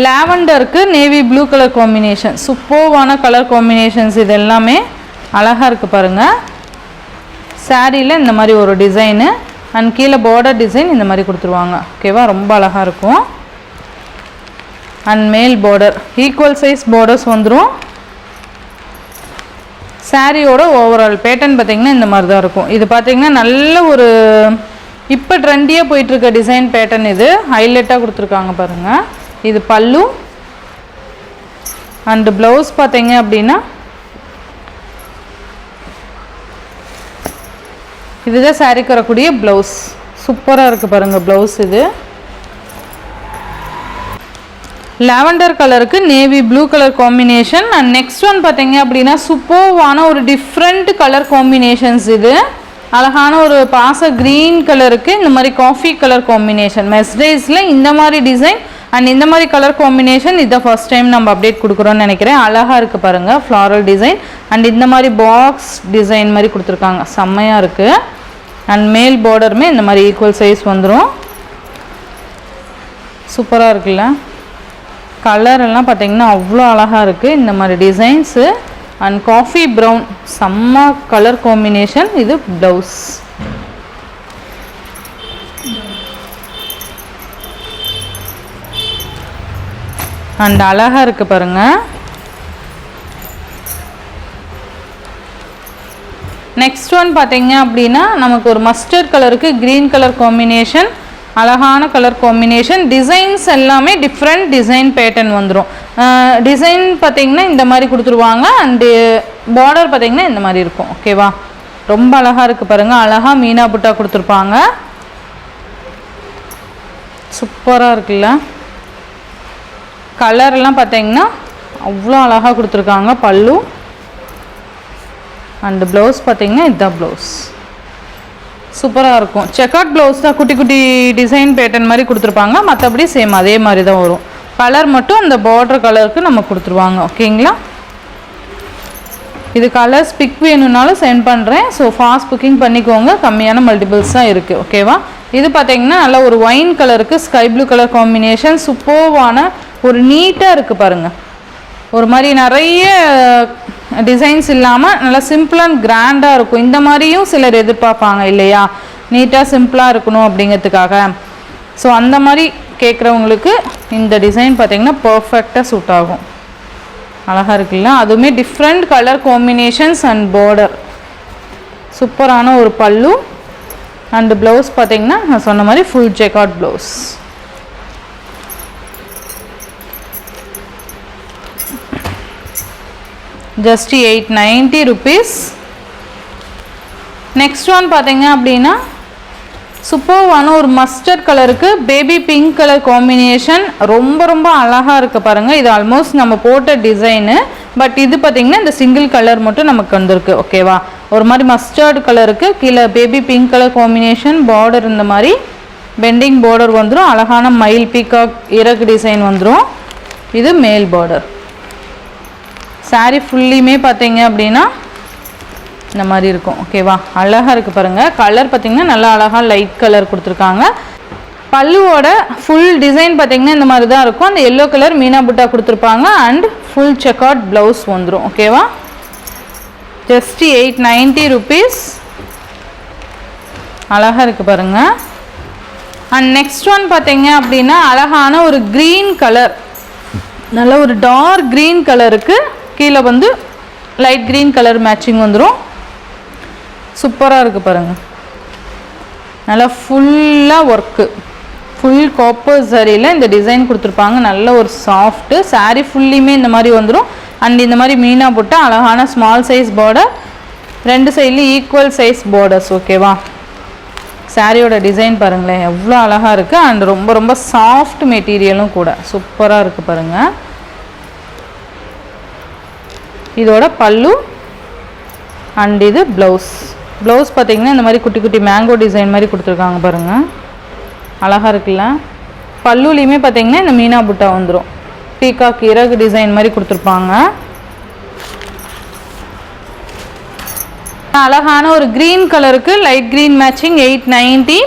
லாவெண்டருக்கு navy blue colour combination, சூப்பர்வான colour combinations. இது எல்லாமே அழகாக இருக்குது பாருங்கள். சாரியில் இந்த மாதிரி ஒரு டிசைனு அண்ட் கீழே பார்டர் டிசைன் இந்த மாதிரி கொடுத்துருவாங்க. ஓகேவா, ரொம்ப அழகாக இருக்கும். அண்ட் மேல் பார்டர் ஈக்குவல் சைஸ் பார்டர்ஸ் வந்துடும். சாரியோட ஓவரால் பேட்டர்ன் பார்த்திங்கன்னா இந்த மாதிரி தான் இருக்கும். இது பார்த்திங்கன்னா நல்ல ஒரு இப்போ ட்ரெண்டியாக போயிட்டுருக்க டிசைன் பேட்டர்ன். இது ஹைலைட்டாக கொடுத்துருக்காங்க பாருங்கள். இது பல்லு அண்டு ப்ளவுஸ் பார்த்திங்க அப்படின்னா இதுதான் சாரிக்கு வரக்கூடிய ப்ளவுஸ். சூப்பராக இருக்குது பாருங்கள் ப்ளவுஸ். இது லாவெண்டர் கலருக்கு navy blue colour combination. And next one பார்த்தீங்க அப்படின்னா சூப்பர்வான ஒரு டிஃப்ரெண்ட் கலர் காம்பினேஷன்ஸ். இது அழகான ஒரு பாச க்ரீன் கலருக்கு இந்த மாதிரி காஃபி கலர் காம்பினேஷன். மெஸ்டேஸில் இந்த மாதிரி டிசைன் அண்ட் இந்த மாதிரி கலர் காம்பினேஷன் இதை ஃபர்ஸ்ட் டைம் நம்ம அப்டேட் கொடுக்குறோன்னு நினைக்கிறேன். அழகாக இருக்குது பாருங்கள் ஃப்ளாரல் டிசைன் அண்ட் இந்த மாதிரி பாக்ஸ் டிசைன் மாதிரி கொடுத்துருக்காங்க. செம்மையாக இருக்குது. அண்ட் மேல் பார்டருமே இந்த மாதிரி ஈக்குவல் சைஸ் வந்துடும். சூப்பராக இருக்குல்ல. கலர் எல்லாம் பார்த்தீங்கன்னா அவ்வளோ அழகாக இருக்குது. இந்த மாதிரி டிசைன்ஸு அண்ட் காஃபி ப்ரௌன் செம்ம கலர் காம்பினேஷன். இது ப்ளவுஸ். அண்ட் அழகாக இருக்குது பாருங்கள். நெக்ஸ்ட் ஒன் பார்த்தீங்க அப்படின்னா நமக்கு ஒரு மஸ்டர்ட் கலருக்கு க்ரீன் கலர் காம்பினேஷன். அழகான கலர் காம்பினேஷன். டிசைன்ஸ் எல்லாமே டிஃப்ரெண்ட் டிசைன் பேட்டர்ன் வந்துடும். டிசைன் பார்த்திங்கன்னா இந்த மாதிரி கொடுத்துருவாங்க அண்டு பார்டர் பார்த்திங்கன்னா இந்த மாதிரி இருக்கும். ஓகேவா, ரொம்ப அழகாக இருக்குது பாருங்கள். அழகாக மீனா புட்டா கொடுத்துருப்பாங்க. சூப்பராக இருக்குல்ல. கலரெல்லாம் பார்த்திங்கன்னா அவ்வளோ அழகாக கொடுத்துருக்காங்க. பல்லு அண்டு ப்ளவுஸ் பார்த்திங்கன்னா இதுதான் ப்ளவுஸ். சூப்பராக இருக்கும். செக்கார்ட் ப்ளவுஸ் தான், குட்டி குட்டி டிசைன் பேட்டர்ன் மாதிரி கொடுத்துருப்பாங்க. மற்றபடி சேம் அதே மாதிரி தான் வரும். கலர் மட்டும் அந்த பார்டர் கலருக்கு நம்ம கொடுத்துருவாங்க. ஓகேங்களா. இது கலர்ஸ் பிக் வேணும்னாலும் சென்ட் பண்ணுறேன். ஸோ ஃபாஸ்ட் புக்கிங் பண்ணிக்கோங்க. கம்மியான மல்டிபிள்ஸ் தான் இருக்குது. ஓகேவா. இது பார்த்திங்கன்னா நல்லா ஒரு ஒயின் கலருக்கு ஸ்கை ப்ளூ கலர் காம்பினேஷன். சூப்பர்வான ஒரு நீட்டாக இருக்குது பாருங்கள். ஒரு மாதிரி நிறைய டிசைன்ஸ் இல்லாமல் நல்லா சிம்பிள் அண்ட் கிராண்டாக இருக்கும். இந்த மாதிரியும் சிலர் எதிர்பார்ப்பாங்க இல்லையா, நீட்டாக சிம்பிளாக இருக்கணும் அப்படிங்கிறதுக்காக. ஸோ அந்த மாதிரி கேட்குறவங்களுக்கு இந்த டிசைன் பார்த்திங்கன்னா பர்ஃபெக்டாக சூட் ஆகும். அழகாக இருக்குல்ல. அதுவுமே different colour combinations and border. சூப்பரான ஒரு பல்லு அண்டு ப்ளவுஸ் பார்த்திங்கன்னா நான் சொன்ன மாதிரி full jacquard blouse. Just 890 rupees. Next one பார்த்தீங்க அப்படின்னா சூப்பர்வான ஒரு மஸ்டர்ட் கலருக்கு பேபி பிங்க் கலர் காம்பினேஷன். ரொம்ப ரொம்ப அழகாக இருக்குது பாருங்கள். இது ஆல்மோஸ்ட் நம்ம போட்ட டிசைனு. பட் இது பார்த்திங்கன்னா இந்த சிங்கிள் கலர் மட்டும் நமக்கு வந்திருக்கு. ஓகேவா. ஒரு மாதிரி மஸ்டர்ட் கலருக்கு கீழே baby pink colour combination. Border இந்த மாதிரி பெண்டிங் பார்டர் வந்துடும். அழகான மயில் பீகாக் இறகு டிசைன் வந்துடும். இது மேல் பார்டர். சாரீ ஃபுல்லியுமே பார்த்தீங்க அப்படின்னா இந்த மாதிரி இருக்கும். ஓகேவா, அழகாக இருக்குது பாருங்கள். கலர் பார்த்திங்கன்னா நல்லா அழகாக லைட் கலர் கொடுத்துருக்காங்க. பல்லுவோட ஃபுல் டிசைன் பார்த்திங்கன்னா இந்த மாதிரி தான் இருக்கும். அந்த எல்லோ கலர் மீனா புட்டா கொடுத்துருப்பாங்க அண்ட் ஃபுல் செக்கார்ட் ப்ளவுஸ் வந்துடும். ஓகேவா. Just 890 rupees. அழகாக இருக்குது பாருங்கள். அண்ட் நெக்ஸ்ட் ஒன் பார்த்தீங்க அப்படின்னா அழகான ஒரு க்ரீன் கலர், நல்ல ஒரு டார்க் க்ரீன் கலருக்கு கீழே வந்து லைட் க்ரீன் கலர் மேட்சிங் வந்துடும். சூப்பராக இருக்குது பாருங்கள். நல்லா ஃபுல்லாக ஒர்க்கு, ஃபுல் காப்பர் சரியில் இந்த டிசைன் கொடுத்துருப்பாங்க. நல்ல ஒரு சாஃப்ட்டு சாரீ ஃபுல்லியுமே இந்த மாதிரி வந்துடும். அண்ட் இந்த மாதிரி மீனா போட்டால் அழகான ஸ்மால் சைஸ் பார்டர், ரெண்டு சைட்லேயும் ஈக்குவல் சைஸ் பார்டர்ஸ். ஓகேவா. சாரியோட டிசைன் பாருங்களேன் எவ்வளோ அழகாக இருக்குது. அண்ட் ரொம்ப ரொம்ப சாஃப்ட் மெட்டீரியலும் கூட. சூப்பராக இருக்குது பாருங்கள். இதோட பல்லு அண்ட் இது ப்ளவுஸ். ப்ளவுஸ் பார்த்திங்கன்னா இந்த மாதிரி குட்டி குட்டி மேங்கோ டிசைன் மாதிரி கொடுத்துருக்காங்க பாருங்கள். அழகாக இருக்குல்ல. பல்லுலேயுமே பார்த்திங்கன்னா இந்த மீனா புட்டா வந்துடும். பீகாக் இறகு டிசைன் மாதிரி கொடுத்துருப்பாங்க. அழகான ஒரு க்ரீன் கலருக்கு லைட் க்ரீன் மேட்சிங் 890.